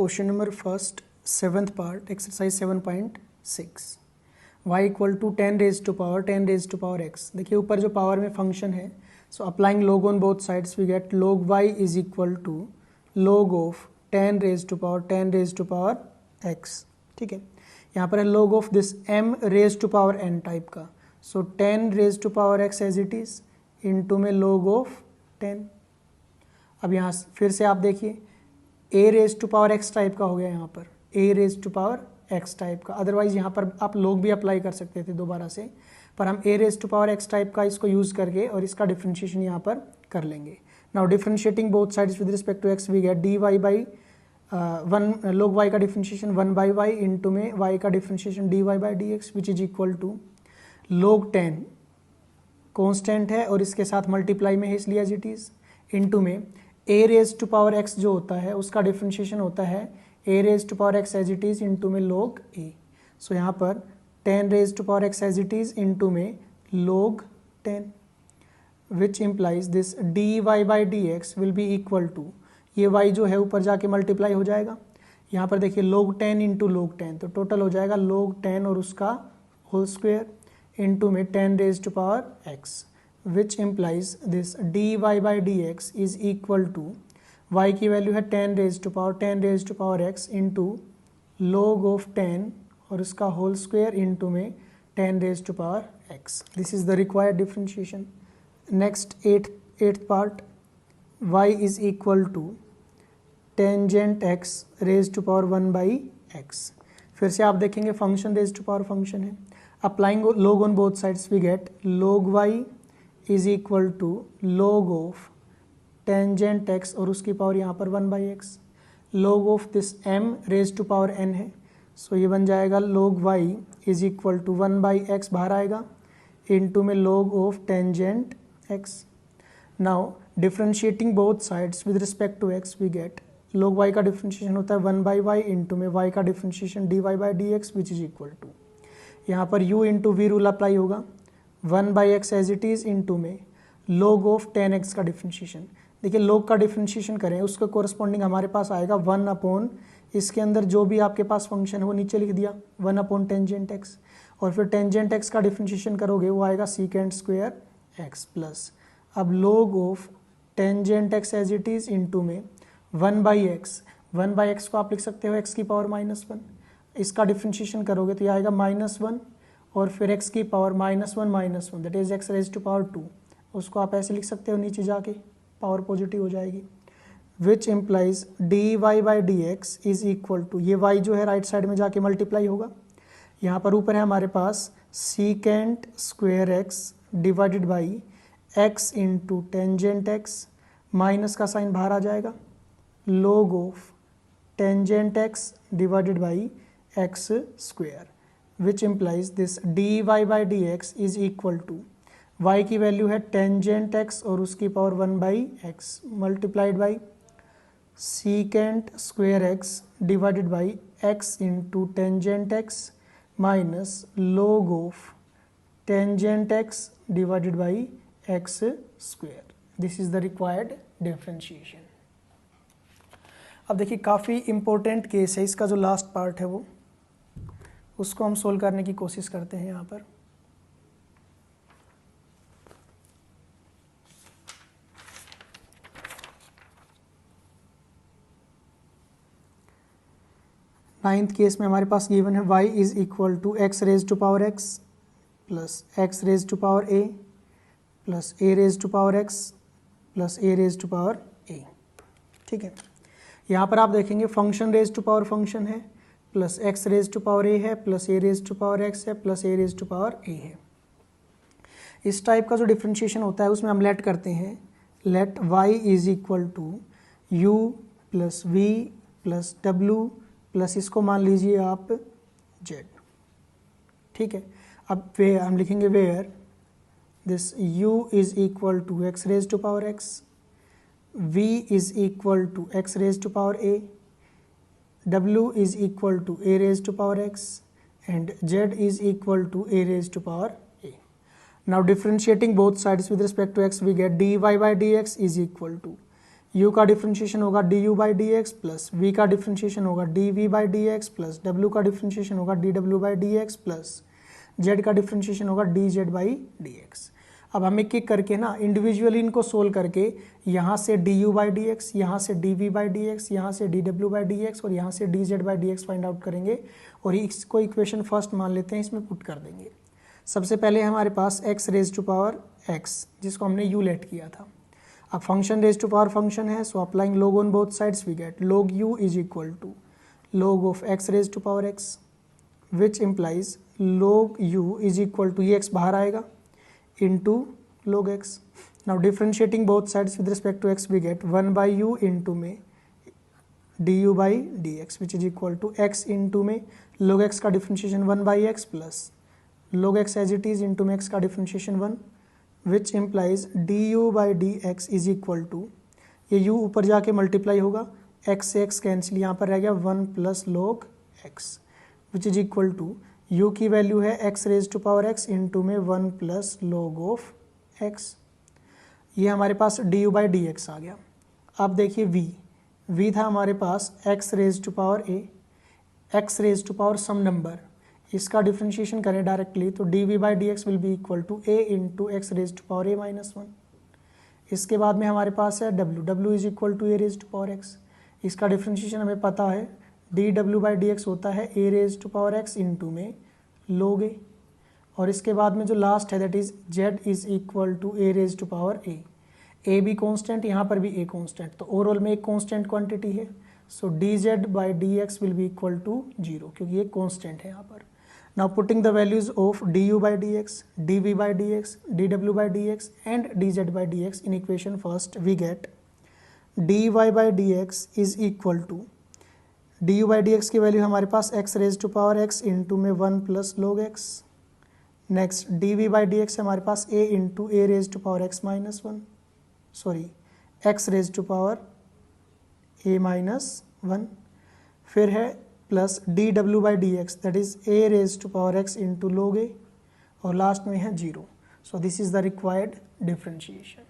Question number first seventh part exercise 7.6 y equal to 10 raise to power x। देखिए ऊपर जो power में function है, so applying log on both sides we get log y is equal to log of 10 raise to power x। ठीक है, यहाँ पर है log of this m raise to power n type का, so 10 raise to power x as it is into में log of 10। अब यहाँ फिर से आप देखिए a raise to power x type का हो गया, यहाँ पर a raise to power x type का। अदरवाइज यहाँ पर आप लोग भी अप्लाई कर सकते थे दोबारा से, पर हम a raise to power x type का इसको यूज़ करके और इसका डिफ्रेंशिएशन यहाँ पर कर लेंगे। Now differentiating both sides with respect to x we get dy by log y का डिफ्रेंशिएशन 1 बाई y इंटू में y का differentiation dy by dx which is equal to log 10 constant है और इसके साथ मल्टीप्लाई में है इसलिए एज इट इज़ इंटू में a raise to power x जो होता है उसका डिफ्रेंशिएशन होता है a raise to power x as it is into में log a। सो यहाँ पर 10 raise to power x as it is into में log 10 which implies this dy by dx will be equal to, ये y जो है ऊपर जाके multiply हो जाएगा। यहाँ पर देखिए log 10 इंटू log 10, तो टोटल हो जाएगा log 10 और उसका होल स्क्वेयर इंटू में 10 raise to power x which implies this dy by dx is equal to y की वैल्यू है 10 raise to power x into log of 10 और उसका होल स्क्वेयर इंटू में 10 raise to power x। This is the required differentiation. Next eighth part y is equal to tangent x raise to power 1 by x। फिर से आप देखेंगे function raise to power function है, applying log on both sides we get log y is equal to log of tangent x और उसकी power यहाँ पर 1 by x. log of this m raise to power n है, so ये बन जाएगा log y is equal to 1 by x बाहर आएगा इंटू में log of tangent x। Now differentiating both sides with respect to x we get log y का differentiation होता है 1 बाई वाई इंटू में y का differentiation dy by dx which is equal to, यहाँ पर u into v rule apply होगा 1 by x as it is into में log of 10x का डिफ्रेंशिएशन। देखिए log का डिफ्रेंशिएशन करें उसके कोरस्पॉन्डिंग हमारे पास आएगा 1 अपॉन, इसके अंदर जो भी आपके पास फंक्शन है वो नीचे लिख दिया 1 अपॉन टेंजेंट x, और फिर टेंजेंट x का डिफ्रेंशिएशन करोगे वो आएगा सीकेंट स्क्वेयर x प्लस अब log of tangent x as it is into में 1 बाई एक्स को आप लिख सकते हो x की पावर -1, इसका डिफ्रेंशिएशन करोगे तो ये आएगा -1 और फिर x की power -1 that is x raise to power 2, उसको आप ऐसे लिख सकते हो नीचे जाके पावर पॉजिटिव हो जाएगी, which implies dy by dx is equal to, ये y जो है राइट साइड में जाके मल्टीप्लाई होगा, यहाँ पर ऊपर है हमारे पास secant square x divided by x into tangent x, minus का साइन बाहर आ जाएगा log of tangent x divided by x square which implies this dy by dx is equal to y की वैल्यू है टेंजेंट x और उसकी power 1 by x multiplied by secant square x divided by x into tangent x minus log of tangent x divided by x square. This is the required differentiation. अब देखिए काफ़ी important case है, इसका जो last part है वो उसको हम सोल्व करने की कोशिश करते हैं। यहाँ पर नाइन्थ केस में हमारे पास गिवन है y is equal to x raise to power x plus x raise to power a plus a raise to power x plus a raise to power a। ठीक है, यहाँ पर आप देखेंगे function raise to power function है, plus x raise to power a है, plus a raise to power x है, plus a raise to power a है। इस टाइप का जो डिफ्रेंशिएशन होता है उसमें हम लेट करते हैं, let y is equal to u plus v plus w plus इसको मान लीजिए आप z। ठीक है, अब वे हम लिखेंगे where this u is equal to x raise to power x, v is equal to x raise to power a, w is equal to a raised to power x and z is equal to a raised to power a. Now differentiating both sides with respect to x we get dy by dx is equal to, u का differentiation होगा du by d x plus v का differentiation होगा dv by d x plus w का differentiation होगा dw by d x plus z का differentiation होगा dz by d x. अब हम एक एक करके ना इंडिविजुअली इनको सोल्व करके यहाँ से du बाई डी एक्स, यहाँ से dv बाई डी एक्स, यहाँ से dw बाई डी एक्स और यहाँ से dz by d x find out करेंगे और इसको इक्वेशन फर्स्ट मान लेते हैं, इसमें पुट कर देंगे। सबसे पहले हमारे पास x raise to power x जिसको हमने u लेट किया था। अब function raise to power function है, so applying log on both sides we get log u is equal to log of x raise to power x which implies log u is equal to ये x बाहर आएगा into log x. Now differentiating both sides with respect to x we get 1 by u into में du by dx which is equal to x into में log x का differentiation 1 by x plus log x as it is into में x का differentiation 1 which implies du by dx is equal to ये u ऊपर जाके multiply होगा, x से x cancel, यहाँ पर रह गया 1 plus log x which is equal to u की वैल्यू है x raise to power x into में 1 प्लस log ऑफ x। ये हमारे पास du बाई डी एक्स आ गया। अब देखिए v था हमारे पास x raise to power a, x raise to power some number, इसका डिफ्रेंशिएशन करें डायरेक्टली तो dv by d x will be equal to a into x raise to power a minus 1। इसके बाद में हमारे पास है w is equal to a raise to power x, इसका डिफ्रेंशिएशन हमें पता है dw बाई डी एक्स होता है a raise to power x into में log a और इसके बाद में जो लास्ट है that is z is equal to a raise to power a भी कॉन्स्टेंट, यहाँ पर भी a कॉन्स्टेंट, तो ओवरऑल में एक कॉन्स्टेंट क्वांटिटी है, so dz by d x will be equal to 0 क्योंकि ये कॉन्स्टेंट है यहाँ पर। Now putting the values of du by d x, dv by d x, dw by d x and dz by d x in equation first we get dy by d x is equal to du by d x की value हमारे पास x raise to power x into में 1 plus log x। Next dv by d x हमारे पास a into a raise to power x minus 1, sorry x raise to power a minus 1, फिर है plus dw by d x that is a raise to power x into log a और last में है 0। So this is the required differentiation.